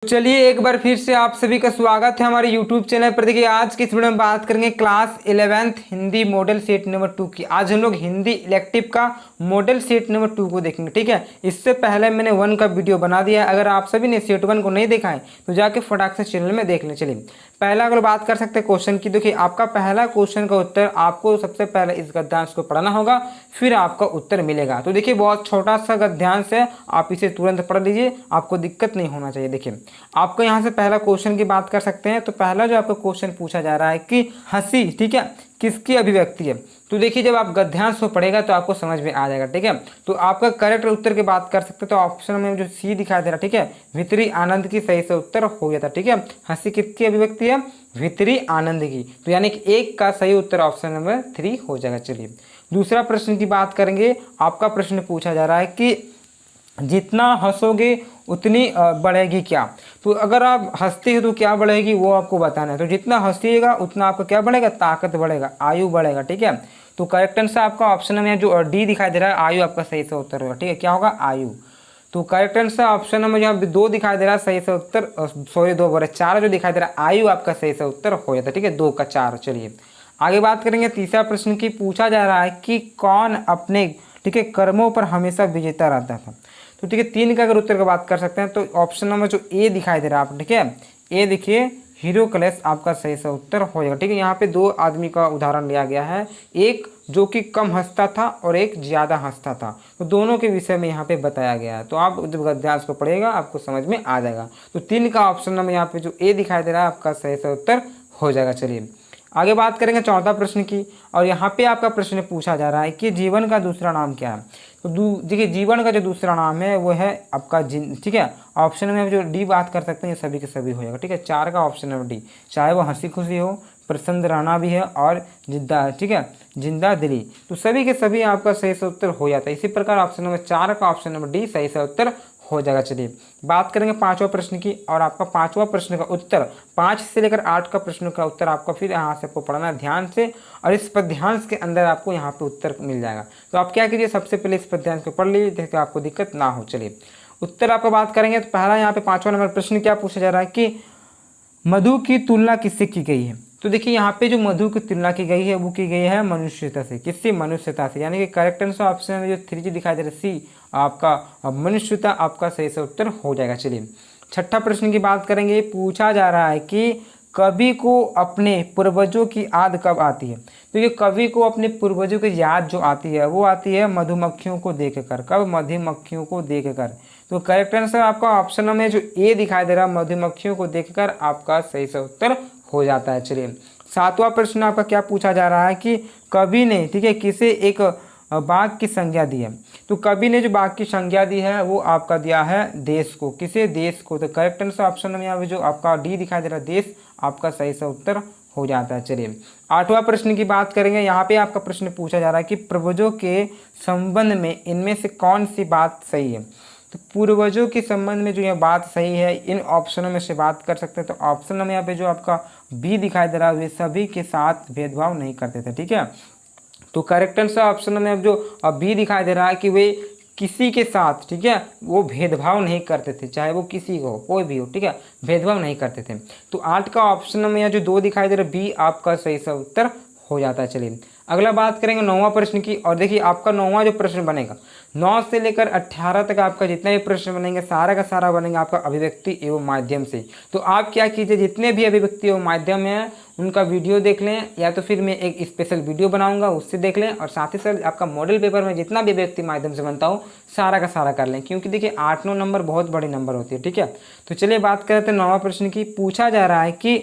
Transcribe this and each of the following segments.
चलिए एक बार फिर से आप सभी का स्वागत है हमारे YouTube चैनल पर। देखिए आज की इस वीडियो में बात करेंगे class 11th Hindi model set number 2 की। आज हम लोग हिंदी इलेक्टिव का मॉडल सेट नंबर 2 को देखेंगे, ठीक है। इससे पहले मैंने 1 का वीडियो बना दिया है। अगर आप सभी ने सेट 1 को नहीं देखा है तो जाके फटाक से चैनल में देख लें। चलिए पहला अगर बात कर सकते हैं क्वेश्चन की, देखिए आपका पहला क्वेश्चन का उत्तर आपको सबसे पहले इस गद्यांश को पढ़ना होगा, फिर आपका उत्तर मिलेगा। तो देखिए बहुत छोटा सा गद्यांश है, आप इसे तुरंत पढ़ लीजिए, आपको दिक्कत नहीं होना चाहिए। देखिए आपको यहाँ से पहला क्वेश्चन की बात कर सकते हैं। तो पहला जो आपका क्वेश्चन पूछा जा रहा है कि हंसी, ठीक है, किसकी अभिव्यक्ति है। तो देखिए जब आप गद्यांश को पढ़ेगा तो आपको समझ में आ जाएगा, ठीक है। तो आपका करेक्ट उत्तर की बात कर सकते हैं तो ऑप्शन में जो सी दिखाई दे रहा है, ठीक है, भीतरी आनंद की सही से उत्तर हो जाता है, ठीक है। हंसी किसकी अभिव्यक्ति है, भीतरी आनंद की। तो यानी कि एक का सही उत्तर ऑप्शन नंबर 3 हो जाएगा। चलिए दूसरा प्रश्न की बात करेंगे। आपका प्रश्न पूछा जा रहा है कि जितना हंसोगे उतनी बढ़ेगी क्या। तो अगर आप हंसते हो तो क्या बढ़ेगी वो आपको बताना है। तो जितना हंसिएगा उतना आपका क्या बढ़ेगा, ताकत बढ़ेगा, आयु बढ़ेगा, ठीक है। तो करेक्ट आंसर आपका ऑप्शन में जो डी दिखाई दे रहा है, आयु आपका सही से उत्तर होगा, ठीक है। क्या होगा, आयु। तो करेक्ट आंसर ऑप्शन नंबर यहाँ 2 दिखाई दे रहा है सही से उत्तर, सॉरी 2 बोले 4 जो दिखाई दे रहा है, आयु आपका सही से उत्तर हो जाता है, ठीक है, 2 का 4। चलिए आगे बात करेंगे तीसरा प्रश्न की। पूछा जा रहा है कि कौन अपने, ठीक है, कर्मों पर हमेशा विजेता रहता था। तो ठीक है 3 का अगर उत्तर की बात कर सकते हैं तो ऑप्शन नंबर जो ए दिखाई दे रहा है आप, ठीक है, ए देखिए हीरोक्लेस आपका सही से उत्तर हो जाएगा, ठीक है। यहाँ पे 2 आदमी का उदाहरण लिया गया है, एक जो कि कम हंसता था और एक ज़्यादा हंसता था। तो दोनों के विषय में यहाँ पे बताया गया है। तो आप जब गद्यांश को पढ़ेगा आपको समझ में आ जाएगा। तो 3 का ऑप्शन नंबर यहाँ पे जो ए दिखाई दे रहा है आपका सही से उत्तर हो जाएगा। चलिए आगे बात करेंगे चौथा प्रश्न की। और यहाँ पे आपका प्रश्न पूछा जा रहा है कि जीवन का दूसरा नाम क्या है। तो देखिए जीवन का जो दूसरा नाम है वो है आपका ठीक है। ऑप्शन में जो डी बात कर सकते हैं ये सभी के सभी हो जाएगा, ठीक है। 4 का ऑप्शन नंबर डी, चाहे वो हंसी खुशी हो, प्रसन्न रहना भी है और जिंदा, ठीक है, जिंदा दिली, तो सभी के सभी आपका सही से उत्तर हो जाता है। इसी प्रकार ऑप्शन नंबर 4 का ऑप्शन नंबर डी सही से उत्तर हो जाएगा। चलिए बात करेंगे 5वां प्रश्न की। और आपका 5वां प्रश्न का उत्तर 5 से लेकर 8 का प्रश्न का उत्तर आपको फिर यहाँ से आपको पढ़ना है ध्यान से, और इस पद्यांश के अंदर आपको यहाँ पे उत्तर मिल जाएगा। तो आप क्या कीजिए, सबसे पहले इस पद्यांश को पढ़ लीजिए जिससे आपको दिक्कत ना हो। चलिए उत्तर आपका बात करेंगे तो पहला यहाँ पे 5वां नंबर प्रश्न क्या पूछा जा रहा है कि मधु की तुलना किससे की गई है। तो देखिए यहाँ पे जो मधु की तुलना की गई है वो की गई है मनुष्यता से। किससे, मनुष्यता से। यानी कि करेक्ट आंसर ऑप्शन में जो 3 जी दिखाई दे रहा है सी आपका मनुष्यता आपका सही से उत्तर हो जाएगा। चलिए छठा प्रश्न की बात करेंगे। पूछा जा रहा है कि कवि को अपने पूर्वजों की याद कब आती है। तो ये कवि को अपने पूर्वजों की याद जो आती है वो आती है मधुमक्खियों को देखकर। कब, मधुमक्खियों को देखकर। तो करेक्ट आंसर आपका ऑप्शन में जो ए दिखाई दे रहा है मधुमक्खियों को देखकर आपका सही से उत्तर हो जाता है। चलिए 7वां प्रश्न आपका क्या पूछा जा रहा है कि कवि ने, ठीक है, किसे एक बाघ की संज्ञा दी है। तो कवि ने जो बाघ की संज्ञा दी है वो आपका दिया है देश को। किसे, देश को। तो करेक्ट आंसर ऑप्शन में यहाँ पे जो आपका डी दिखाई दे रहा है देश आपका सही से उत्तर हो जाता है। चलिए 8वां प्रश्न की बात करेंगे। यहाँ पे आपका प्रश्न पूछा जा रहा है कि पूर्वजों के संबंध में इनमें से कौन सी बात सही है। तो पूर्वजों के संबंध में जो यह बात सही है इन ऑप्शनों में से बात कर सकते हैं। तो ऑप्शन में यहाँ पे जो आपका बी दिखाई दे रहा है वे सभी के साथ भेदभाव नहीं करते थे, ठीक है। तो करेक्ट आंसर ऑप्शन में अब जो बी दिखाई दे रहा है कि वे किसी के साथ, ठीक है, वो भेदभाव नहीं करते थे, चाहे वो किसी को कोई भी हो, ठीक है, भेदभाव नहीं करते थे। तो 8 का ऑप्शन में यहाँ जो 2 दिखाई दे रहा है बी आपका सही से उत्तर हो जाता है। चलिए अगला बात करेंगे 9वां प्रश्न की। और देखिए आपका 9वां जो प्रश्न बनेगा 9 से लेकर 18 तक आपका जितने भी प्रश्न बनेंगे सारा का सारा बनेगा आपका अभिव्यक्ति एवं माध्यम से। तो आप क्या कीजिए, जितने भी अभिव्यक्ति एवं माध्यम हैं उनका वीडियो देख लें, या तो फिर मैं एक स्पेशल वीडियो बनाऊंगा उससे देख लें, और साथ ही साथ आपका मॉडल पेपर में जितना भी अभिव्यक्ति माध्यम से बनता हो सारा का सारा कर लें, क्योंकि देखिए 8-9 नंबर बहुत बड़ी नंबर होती है, ठीक है। तो चलिए बात करते हैं 9वां प्रश्न की। पूछा जा रहा है कि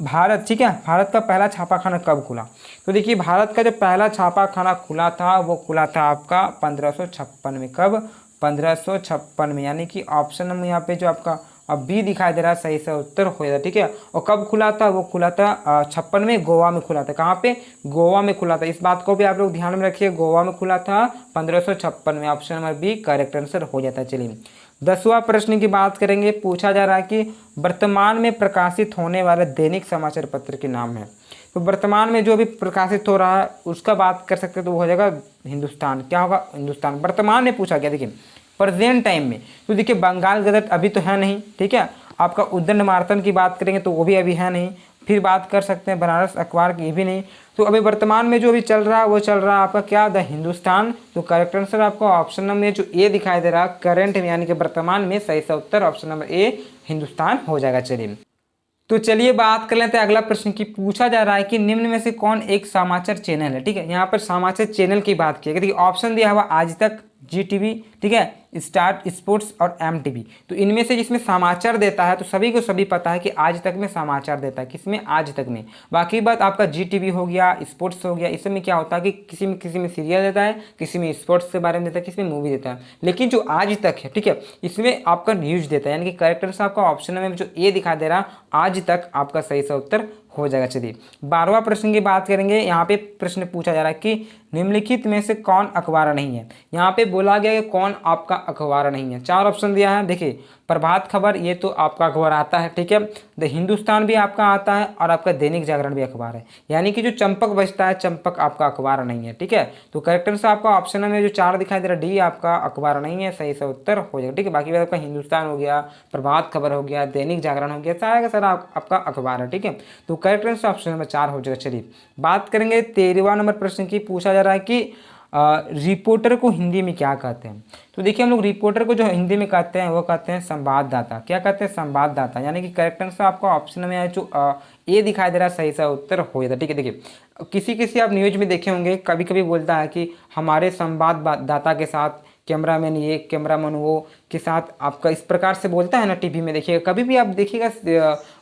भारत, ठीक है, भारत का पहला छापाखाना कब खुला। तो देखिए भारत का जो पहला छापाखाना खुला था वो खुला था आपका 1556 में। कब, 1556 में। यानी कि ऑप्शन में यहाँ पे जो आपका अब बी दिखाई दे रहा है सही से उत्तर हो जाता, ठीक है। और कब खुला था, वो खुला था 56 में, गोवा में खुला था। कहाँ पे, गोवा में खुला था। इस बात को भी आप लोग ध्यान में रखिए, गोवा में खुला था 1556 में। Option number B correct answer हो जाता है। चलिए 10वां प्रश्न की बात करेंगे। पूछा जा रहा है कि वर्तमान में प्रकाशित होने वाले दैनिक समाचार पत्र के नाम है। तो वर्तमान में जो भी प्रकाशित हो रहा है उसका बात कर सकते हैं तो वो हो जाएगा हिंदुस्तान। क्या होगा, हिंदुस्तान। वर्तमान में पूछा गया, देखिए प्रेजेंट टाइम में तो देखिए बंगाल गजट अभी तो है नहीं, ठीक है। आपका उद्दंड मार्तन की बात करेंगे तो वो भी अभी है नहीं। फिर बात कर सकते हैं बनारस अखबार की, भी नहीं। तो अभी वर्तमान में जो अभी चल रहा है वो चल रहा है आपका क्या, द हिंदुस्तान। तो करेक्ट आंसर आपको ऑप्शन नंबर जो ए दिखाई दे रहा है, करंट में यानी कि वर्तमान में, सही सा उत्तर ऑप्शन नंबर ए हिंदुस्तान हो जाएगा। चलिए तो चलिए बात कर लेते हैं अगला प्रश्न की। पूछा जा रहा है कि निम्न में से कौन एक समाचार चैनल है, ठीक है। यहाँ पर समाचार चैनल की बात की है, ऑप्शन दिया हुआ आज तक, जी टीवी, ठीक है, स्टार स्पोर्ट्स और एम टीवी। तो इनमें से जिसमें समाचार देता है तो सभी को सभी पता है कि आज तक में समाचार देता है, किसमें, आज तक में। बाकी बात आपका जी टीवी हो गया, स्पोर्ट्स हो गया, इसमें क्या होता है कि किसी में सीरियल देता है, किसी में स्पोर्ट्स के बारे में देता है, किसी में मूवी देता है। लेकिन जो आज तक है, ठीक है, इसमें आपका न्यूज़ देता है, यानी कि करेक्ट आंसर आपका ऑप्शन में जो ए दिखा दे रहा आज तक आपका सही सा उत्तर हो जाएगा। चलिए 12वां प्रश्न की बात करेंगे। यहाँ पे प्रश्न पूछा जा रहा है कि निम्नलिखित में से कौन अखबार नहीं है। यहाँ पे बोला गया कि कौन आपका अखबार नहीं है। 4 ऑप्शन दिया है। देखिए प्रभात खबर, ये तो आपका अखबार आता है, ठीक है। द हिंदुस्तान भी आपका आता है और आपका दैनिक जागरण भी अखबार है, यानी कि जो चंपक बचता है, चंपक आपका अखबार नहीं है, ठीक है। तो करेक्ट आंसर आपका ऑप्शन में जो 4 दिखाई दे रहा है, डी आपका अखबार नहीं है, सही सा उत्तर हो जाएगा, ठीक है। बाकी आपका हिंदुस्तान हो गया, प्रभात खबर हो गया, दैनिक जागरण हो गया, सारा का सारा आपका अखबार है, ठीक है। तो करेक्ट आंसर ऑप्शन नंबर 4 हो जाएगा। चलिए बात करेंगे 13वां नंबर प्रश्न की। पूछा जा रहा है कि रिपोर्टर को हिंदी में क्या कहते हैं। तो देखिए हम लोग रिपोर्टर को जो हिंदी में कहते हैं वो कहते हैं संवाददाता। क्या कहते हैं, संवाददाता, यानी कि करेक्ट आंसर आपका ऑप्शन में है जो ए दिखाई दे रहा है, सही सा उत्तर हो जाता है, ठीक है। देखिए किसी आप न्यूज में देखे होंगे, कभी कभी बोलता है कि हमारे संवाददाता के साथ कैमरामैन ये, कैमरामैन वो के साथ, आपका इस प्रकार से बोलता है ना टीवी में। देखिएगा कभी भी आप देखिएगा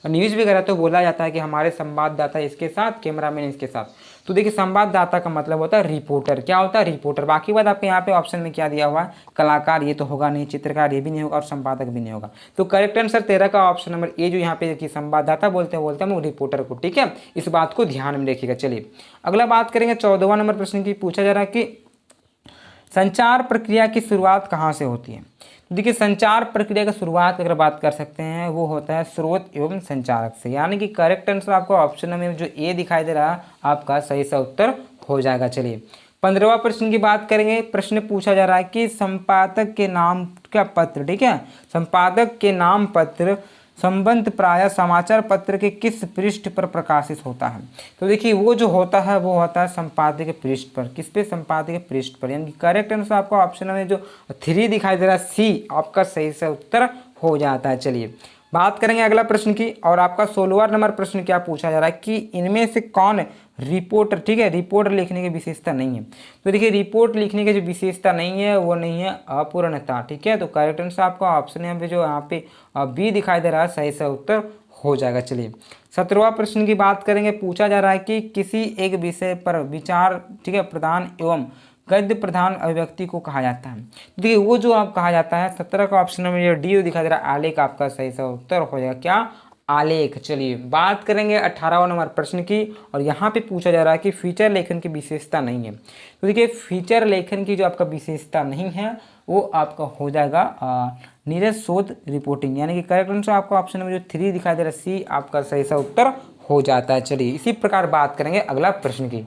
न्यूज़ वगैरह तो बोला जाता है कि हमारे संवाददाता इसके साथ, कैमरामैन इसके साथ। तो देखिए संवाददाता का मतलब होता है रिपोर्टर। क्या होता है, रिपोर्टर। बाकी बात आपके यहाँ पे ऑप्शन में क्या दिया हुआ है, कलाकार ये तो होगा नहीं, चित्रकार ये भी नहीं होगा और संपादक भी नहीं होगा। तो करेक्ट आंसर 13 का ऑप्शन नंबर ए जो यहाँ पे देखिए संवाददाता बोलते हैं वो रिपोर्टर को, ठीक है। इस बात को ध्यान में रखिएगा। चलिए अगला बात करेंगे 14वां नंबर प्रश्न की। पूछा जा रहा है कि संचार प्रक्रिया की शुरुआत कहाँ से होती है। तो देखिए संचार प्रक्रिया की शुरुआत अगर बात कर सकते हैं वो होता है स्रोत एवं संचारक से, यानी कि करेक्ट आंसर आपको ऑप्शन में जो ए दिखाई दे रहा है आपका सही सा उत्तर हो जाएगा। चलिए 15वां प्रश्न की बात करेंगे। प्रश्न पूछा जा रहा है कि संपादक के नाम का पत्र, ठीक है, संपादक के नाम पत्र संबंध प्रायः समाचार पत्र के किस पृष्ठ पर प्रकाशित होता है। तो देखिए वो जो होता है वो होता है संपादकीय पृष्ठ पर। किस पे, संपादकीय पृष्ठ पर, यानी कि करेक्ट आंसर आपको ऑप्शन में जो 3 दिखाई दे रहा है सी आपका सही से उत्तर हो जाता है। चलिए बात करेंगे अगला प्रश्न की, और आपका 16वां नंबर प्रश्न क्या पूछा जा रहा है कि इनमें से कौन रिपोर्टर, ठीक है, रिपोर्ट लिखने की विशेषता नहीं है। तो देखिए रिपोर्ट लिखने की जो विशेषता नहीं है वो नहीं है अपूर्णता, ठीक है। तो करेक्ट आंसर आपका ऑप्शन यहाँ पे जो यहाँ पे बी दिखाई दे रहा है सही सा उत्तर हो जाएगा। चलिए 17वां प्रश्न की बात करेंगे। पूछा जा रहा है कि किसी एक विषय पर विचार, ठीक है, प्रदान एवं गद्य प्रधान अभिव्यक्ति को कहा जाता है। देखिए वो जो आप कहा जाता है 17 का ऑप्शन में ये डी दिखाई दे रहा है आलेख आपका सही सा उत्तर हो जाएगा। क्या, आलेख। चलिए बात करेंगे 18वां नंबर प्रश्न की, और यहाँ पे पूछा जा रहा है कि फीचर लेखन की विशेषता नहीं है। तो देखिए फीचर लेखन की जो आपका विशेषता नहीं है वो आपका हो जाएगा नीरज शोध रिपोर्टिंग, यानी कि करेक्ट आंसर आपका ऑप्शन में जो 3 दिखाई दे रहा है सी आपका सही सा उत्तर हो जाता है। चलिए इसी प्रकार बात करेंगे अगला प्रश्न की।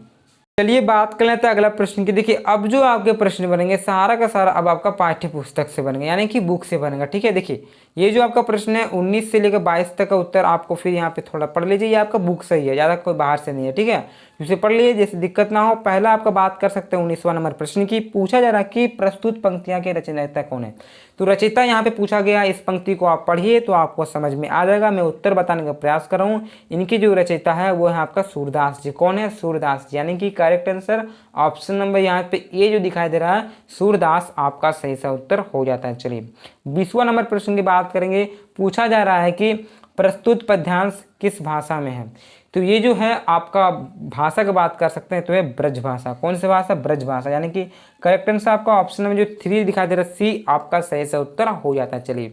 चलिए बात कर लेते हैं अगला प्रश्न की। देखिए अब जो आपके प्रश्न बनेंगे सारा का सारा अब आपका पाठ्य पुस्तक से बनेगा, यानी कि बुक से बनेगा, ठीक है। देखिए ये जो आपका प्रश्न है 19 से लेकर 22 तक का उत्तर आपको फिर यहाँ पे थोड़ा पढ़ लीजिए, ये आपका बुक से ही है, ज़्यादा कोई बाहर से नहीं है, ठीक है। इसे पढ़ लीजिए जैसे दिक्कत ना हो। पहला आपका बात कर सकते हैं 19वां नंबर प्रश्न की। पूछा जा रहा है कि प्रस्तुत पंक्तियाँ के रचयिता कौन है। तो रचयिता यहाँ पे पूछा गया, इस पंक्ति को आप पढ़िए तो आपको समझ में आ जाएगा। मैं उत्तर बताने का प्रयास कर रहा हूँ। इनकी जो रचयिता है वो है आपका सूरदास जी। कौन है, सूरदास जी, यानी कि करेक्ट आंसर ऑप्शन नंबर यहाँ पे ए जो दिखाई दे रहा है सूरदास आपका सही सा उत्तर हो जाता है। चलिए 20वां नंबर प्रश्न की बात करेंगे। पूछा जा रहा है कि प्रस्तुत पद्यांश किस भाषा में है। तो ये जो है आपका भाषा की बात कर सकते हैं तो है ब्रज भाषा। कौन सी भाषा, ब्रज भाषा, यानी कि करेक्ट आंसर आपका ऑप्शन में जो 3 दिखाई दे रहा है सी आपका सही से उत्तर हो जाता है। चलिए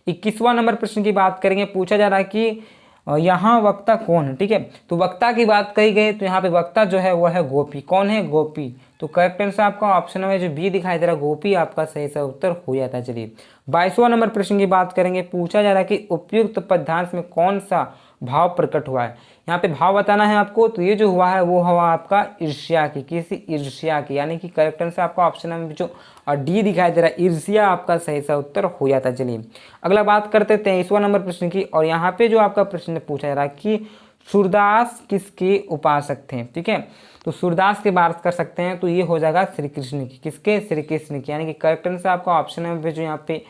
21वां नंबर प्रश्न की बात करेंगे। पूछा जा रहा है कि यहाँ वक्ता कौन है, ठीक है। तो वक्ता की बात कही गई तो यहाँ पे वक्ता जो है वो है गोपी। कौन है, गोपी। तो करेक्ट आंसर आपका ऑप्शन में जो बी दिखाई दे रहा है गोपी आपका सही सा उत्तर हो जाता है। चलिए 22वां नंबर प्रश्न की बात करेंगे। पूछा जा रहा है कि उपयुक्त पद्यांश में कौन सा भाव प्रकट हुआ है। यहाँ पे भाव बताना है आपको, तो ये जो हुआ है वो हुआ आपका ईर्ष्या की, किसी ईर्ष्या की, यानी कि करेक्ट आंसर आपका ऑप्शन में जो डी दिखाई दे रहा है ईर्ष्या आपका सही सा उत्तर हो जाता है। चलिए अगला बात करते 23वां नंबर प्रश्न की, और यहाँ पे जो आपका प्रश्न पूछा जा रहा है कि सूरदास किसके उपासक थे। ठीक है, तो सूरदास की बात कर सकते हैं तो ये हो जाएगा श्री कृष्ण की, किसके, श्री कृष्ण की, यानी कि करेक्ट आंसर आपका ऑप्शन में जो यहाँ पे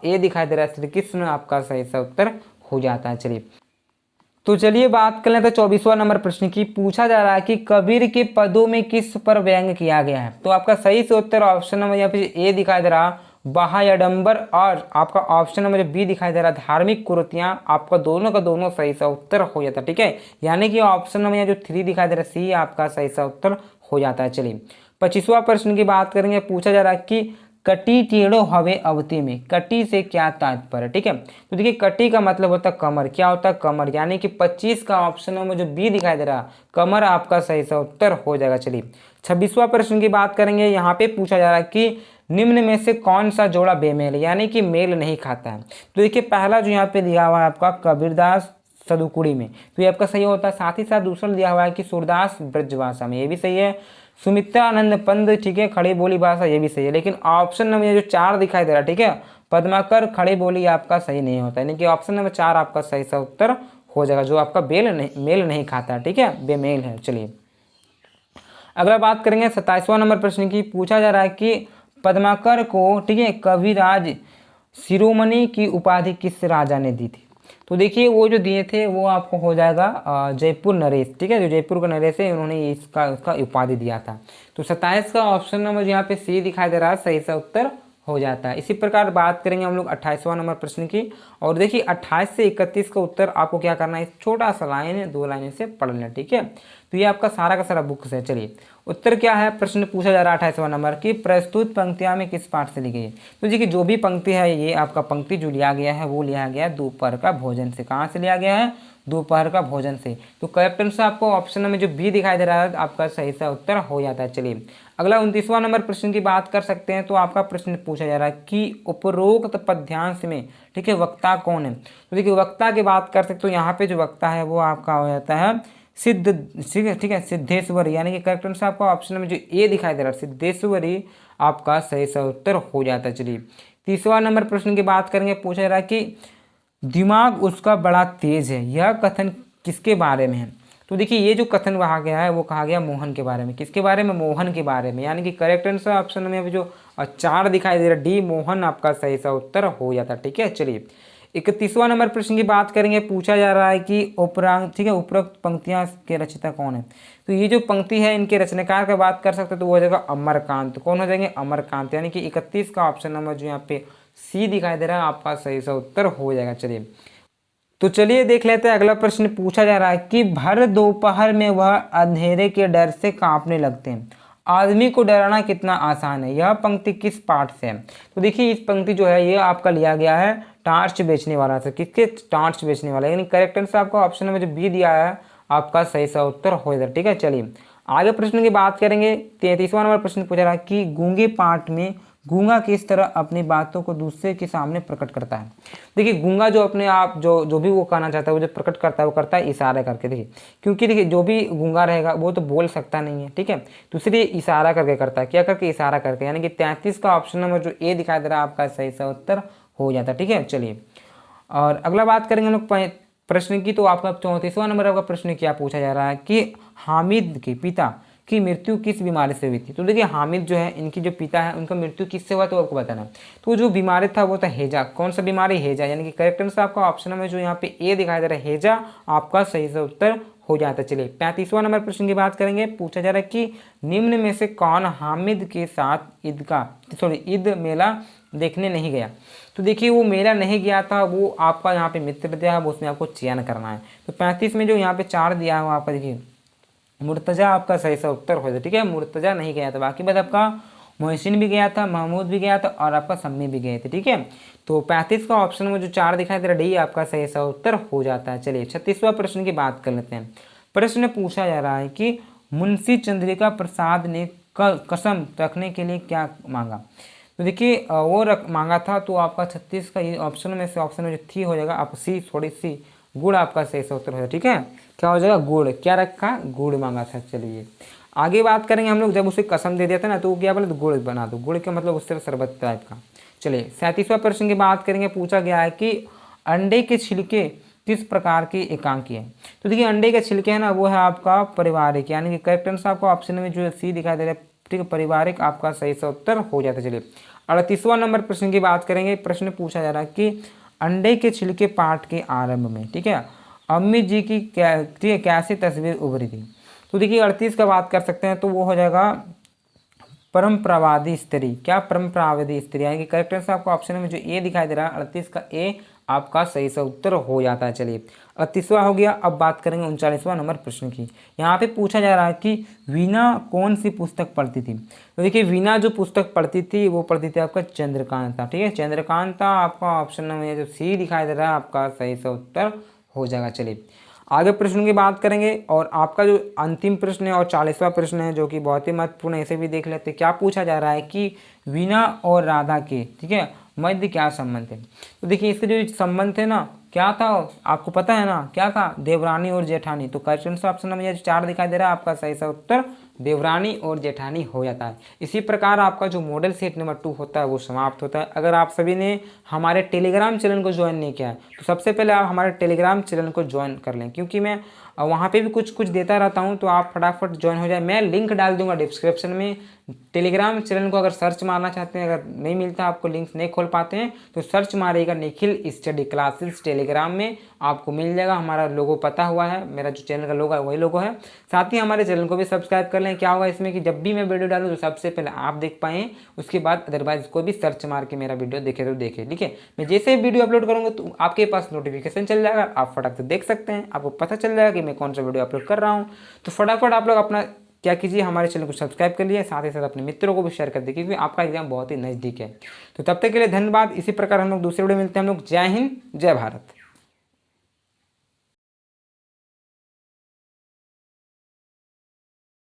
ए दिखाई दे रहा है श्री कृष्ण आपका सही सा उत्तर हो जाता है। चलिए तो चलिए बात कर लेते हैं 24वां नंबर प्रश्न की। पूछा जा रहा है कि कबीर के पदों में किस पर व्यंग किया गया है। तो आपका सही से उत्तर ऑप्शन नंबर यहाँ पे ए दिखाई दे रहा बाह्यडंबर, और आपका ऑप्शन नंबर बी दिखाई दे रहा धार्मिक कुरीतियां, आपका दोनों का दोनों सही सा उत्तर हो जाता है। ठीक है, यानी कि ऑप्शन नंबर यहाँ जो 3 दिखाई दे रहा है सी आपका सही सा उत्तर हो जाता है। चलिए 25वां प्रश्न की बात करेंगे। पूछा जा रहा है कि कटी टेढ़ो हवे अवती में, कटी से क्या तात्पर्य। ठीक है, तो देखिए कटी का मतलब होता है कमर, क्या होता है कमर, यानी कि 25 का ऑप्शन में जो बी दिखाई दे रहा कमर आपका सही सा उत्तर हो जाएगा। चलिए 26वां प्रश्न की बात करेंगे। यहाँ पे पूछा जा रहा है कि निम्न में से कौन सा जोड़ा बेमेल, यानी कि मेल नहीं खाता है। तो देखिए पहला जो यहाँ पे दिया हुआ है आपका कबीरदास सदुकुड़ी में, तो ये आपका सही होता है। साथ ही साथ दूसरा दिया हुआ है कि सूरदास ब्रजभाषा में, ये भी सही है। सुमित्रा आनंद पंत, ठीक है, खड़ी बोली भाषा, ये भी सही है। लेकिन ऑप्शन नंबर जो 4 दिखाई दे रहा है, ठीक है, पद्माकर खड़ी बोली आपका सही नहीं होता, यानी कि ऑप्शन नंबर 4 आपका सही सा उत्तर हो जाएगा, जो आपका मेल नहीं खाता, ठीक है, बेमेल है। चलिए अगला बात करेंगे 27वां नंबर प्रश्न की। पूछा जा रहा है कि पद्माकर को, ठीक है, कविराज शिरोमणि की उपाधि किस राजा ने दी थी। तो देखिए वो जो दिए थे वो आपको हो जाएगा जयपुर नरेश, ठीक है, जो जयपुर का नरेश है उन्होंने इसका उपाधि दिया था। तो 27 का ऑप्शन नंबर यहाँ पे सी दिखाई दे रहा है, सही सा उत्तर हो जाता है। इसी प्रकार बात करेंगे हम लोग 28वां नंबर प्रश्न की, और देखिए 28 से 31 का उत्तर आपको क्या करना है, छोटा सा लाइन है 2 लाइन से पढ़ लेना। ठीक है, तो ये आपका सारा का सारा बुक से। चलिए उत्तर क्या है, प्रश्न पूछा जा रहा है 28वां नंबर की, प्रस्तुत पंक्तियां में किस पाठ से ली गई है। तो देखिए जो भी पंक्ति है ये आपका पंक्ति जो लिया गया है वो लिया गया है दोपहर का भोजन से। कहाँ से लिया गया है, दोपहर का भोजन से। तो करेक्ट आंसर आपको ऑप्शन में जो बी दिखाई दे रहा है आपका सही सा उत्तर हो जाता है। चलिए अगला 29वां नंबर प्रश्न की बात कर सकते हैं। तो आपका प्रश्न पूछा जा रहा है कि उपरोक्त पद्यांश में, ठीक है, वक्ता कौन है। तो देखिए वक्ता की बात कर सकते हो, यहाँ पे जो वक्ता है वो आपका हो जाता है ठीक है, सिद्धेश्वरी, यानी कि करेक्ट आंसर आपका ऑप्शन में जो ए दिखाई दे रहा है सिद्धेश्वरी आपका सही सा उत्तर हो जाता है। चलिए 30वां नंबर प्रश्न की बात करेंगे। पूछा जा रहा है कि दिमाग उसका बड़ा तेज है, यह कथन किसके बारे में है। तो देखिए ये जो कथन कहा गया है वो कहा गया मोहन के बारे में। किसके बारे में, मोहन के बारे में, यानी कि करेक्ट आंसर ऑप्शन में जो 4 दिखाई दे रहा है डी मोहन आपका सही सा उत्तर हो जाता है। ठीक है, चलिए 31वां नंबर प्रश्न की बात करेंगे। पूछा जा रहा है कि उपरांत, ठीक है, उपरोक्त पंक्तियां के रचयिता कौन है। तो ये जो पंक्ति है इनके रचनाकार की बात कर सकते हैं तो वो हो जाएगा अमरकांत। कौन हो जाएंगे, अमरकांत, यानी कि 31 का ऑप्शन नंबर जो यहाँ पे सी दिखाई दे रहा है आपका सही सा उत्तर हो जाएगा। चलिए तो चलिए देख लेते हैं अगला प्रश्न। पूछा जा रहा है कि भर दोपहर में वह अंधेरे के डर से कांपने लगते हैं, आदमी को डराना कितना आसान है, यह पंक्ति किस पाठ से है। तो देखिए इस पंक्ति जो है ये आपका लिया गया है टार्च बेचने वाला से। किसके, टार्च बेचने वाला, यानी करेक्ट आंसर आपका ऑप्शन में जो बी दिया है आपका सही सा उत्तर हो जाएगा। ठीक है, चलिए आगे प्रश्न की बात करेंगे। 33वां नंबर प्रश्न पूछा रहा है कि गूंगे पाठ में गूंगा किस तरह अपनी बातों को दूसरे के सामने प्रकट करता है। देखिए गूंगा जो अपने आप जो भी वो कहना चाहता है वो जो प्रकट करता है वो करता है इशारा करके। देखिए क्योंकि देखिए जो भी गूंगा रहेगा वो तो बोल सकता नहीं है, ठीक है, तो इसलिए इशारा करके करता है। क्या करके, इशारा करके, यानी कि 33 का ऑप्शन नंबर जो ए दिखाई दे रहा है आपका सही सा उत्तर हो जाता है। ठीक है, चलिए और अगला बात करेंगे हम लोग प्रश्न की। तो आपका 34वां नंबर आपका प्रश्न क्या पूछा जा रहा है कि हामिद के पिता की मृत्यु किस बीमारी से हुई थी। तो देखिए हामिद जो है इनकी जो पिता है उनका मृत्यु किससे हुआ तो आपको बताना। तो जो बीमारी था वो था हैजा। कौन सा बीमारी, हैजा, यानी कि करेक्ट आंसर आपका ऑप्शन में जो यहाँ पे ए दिखाई दे रहा है हैजा आपका सही से उत्तर हो जाता है। चलिए 35वां नंबर प्रश्न की बात करेंगे। पूछा जा रहा है कि निम्न में से कौन हामिद के साथ ईद मेला देखने नहीं गया। तो देखिए वो मेला नहीं गया था, वो आपका यहाँ पे मित्र दिया है, उसमें आपको चयन करना है। तो 35 में जो यहाँ पे 4 दिया हुआ आपका देखिए मुर्तजा आपका सही सा उत्तर हो जाए। ठीक है, मुर्तजा नहीं गया था, बाकी बात आपका मोहसिन भी गया था, महमूद भी गया था और आपका सम्मी भी गए थे। ठीक है, तो 35 का ऑप्शन में जो 4 दिखाई दे रहा है डी आपका सही सा उत्तर हो जाता है। चलिए 36वां प्रश्न की बात कर लेते हैं। प्रश्न पूछा जा रहा है कि मुंशी चंद्रिका प्रसाद ने कसम रखने के लिए क्या मांगा। तो देखिए वो मांगा था, तो आपका 36 का ये ऑप्शन में से ऑप्शन में जो थी हो जाएगा आप सी गुड़ आपका सही सा उत्तर हो जाएगा। ठीक है, क्या हो जाएगा, गुड़। क्या रखा, गुड़ मांगा था। चलिए आगे बात करेंगे हम लोग, जब उसे कसम दे दिया था ना तो वो क्या बोले, तो गुड़ बना दो। गुड़ का मतलब उससे शरबत टाइप का। चलिए 37वां प्रश्न की बात करेंगे। पूछा गया है कि अंडे के छिलके किस प्रकार के एकांकी है। तो देखिए अंडे के छिलके है ना वो है आपका पारिवारिक, यानी कि करेक्ट आंसर आपको ऑप्शन में जो सी दिखाई दे रहा है, ठीक है, पारिवारिक आपका सही सा उत्तर हो जाता है। चलिए 38वां नंबर प्रश्न की बात करेंगे। प्रश्न पूछा जा रहा है कि अंडे के छिलके पाठ के आरंभ में, ठीक है, अम्मी जी की क्या, ठीक है, कैसी तस्वीर उभरी थी। तो देखिए 38 का बात कर सकते हैं, तो वो हो जाएगा परंपरावादी स्त्री। क्या, परंपरावादी स्त्री, यानी कि करेक्ट आंसर आपको ऑप्शन में जो ए दिखाई दे रहा है 38 का ए आपका सही सा उत्तर हो जाता है। चलिए 38वां हो गया। अब बात करेंगे 39वां नंबर प्रश्न की। यहाँ पे पूछा जा रहा है कि वीणा कौन सी पुस्तक पढ़ती थी। तो देखिए वीणा जो पुस्तक पढ़ती थी वो पढ़ती थी आपका चंद्रकांता। ठीक है, चंद्रकांता आपका ऑप्शन में जो सी दिखाई दे रहा है आपका सही सा उत्तर हो जाएगा। चलिए आगे प्रश्न की बात करेंगे, और आपका जो अंतिम प्रश्न है और 40वां प्रश्न है जो कि बहुत ही महत्वपूर्ण है, इसे भी देख लेते हैं। क्या पूछा जा रहा है कि वीणा और राधा के, ठीक है, मध्य क्या संबंध है। तो देखिए इसके जो संबंध थे ना, क्या था आपको पता है ना, क्या था, देवरानी और जेठानी। तो क्वेश्चन ऑप्शन नंबर ये 4 दिखाई दे रहा है आपका सही सा उत्तर देवरानी और जेठानी हो जाता है। इसी प्रकार आपका जो मॉडल सेट नंबर 2 होता है वो समाप्त होता है। अगर आप सभी ने हमारे टेलीग्राम चैनल को ज्वाइन नहीं किया है तो सबसे पहले आप हमारे टेलीग्राम चैनल को ज्वाइन कर लें, क्योंकि मैं वहाँ पे भी कुछ कुछ देता रहता हूँ, तो आप फटाफट ज्वाइन हो जाए। मैं लिंक डाल दूंगा डिस्क्रिप्शन में। टेलीग्राम चैनल को अगर सर्च मारना चाहते हैं, अगर नहीं मिलता आपको, लिंक नहीं खोल पाते हैं, तो सर्च मारिएगा निखिल स्टडी क्लासेस टेलीग्राम में, आपको मिल जाएगा। हमारा लोगो पता हुआ है, मेरा जो चैनल का लोगो है वही लोगो है। साथ ही हमारे चैनल को भी सब्सक्राइब कर लें। क्या होगा इसमें कि जब भी मैं वीडियो डालूँ तो सबसे पहले आप देख पाएँ, उसके बाद अदरवाइज कोई भी सर्च मार के मेरा वीडियो देखे तो देखे। ठीक है, मैं जैसे वीडियो अपलोड करूँगा तो आपके पास नोटिफिकेशन चल जाएगा, आप फटाक से देख सकते हैं, आपको पता चल जाएगा कि मैं कौन सा वीडियो अपलोड कर रहा हूँ। तो फटाफट आप लोग अपना क्या कीजिए, हमारे चैनल को सब्सक्राइब कर लिए, साथ ही साथ अपने मित्रों को भी शेयर कर दीजिए, क्योंकि आपका एग्जाम बहुत ही नज़दीक है। तो तब तक के लिए धन्यवाद। इसी प्रकार हम लोग दूसरे वीडियो मिलते हैं हम लोग। जय हिंद, जय भारत।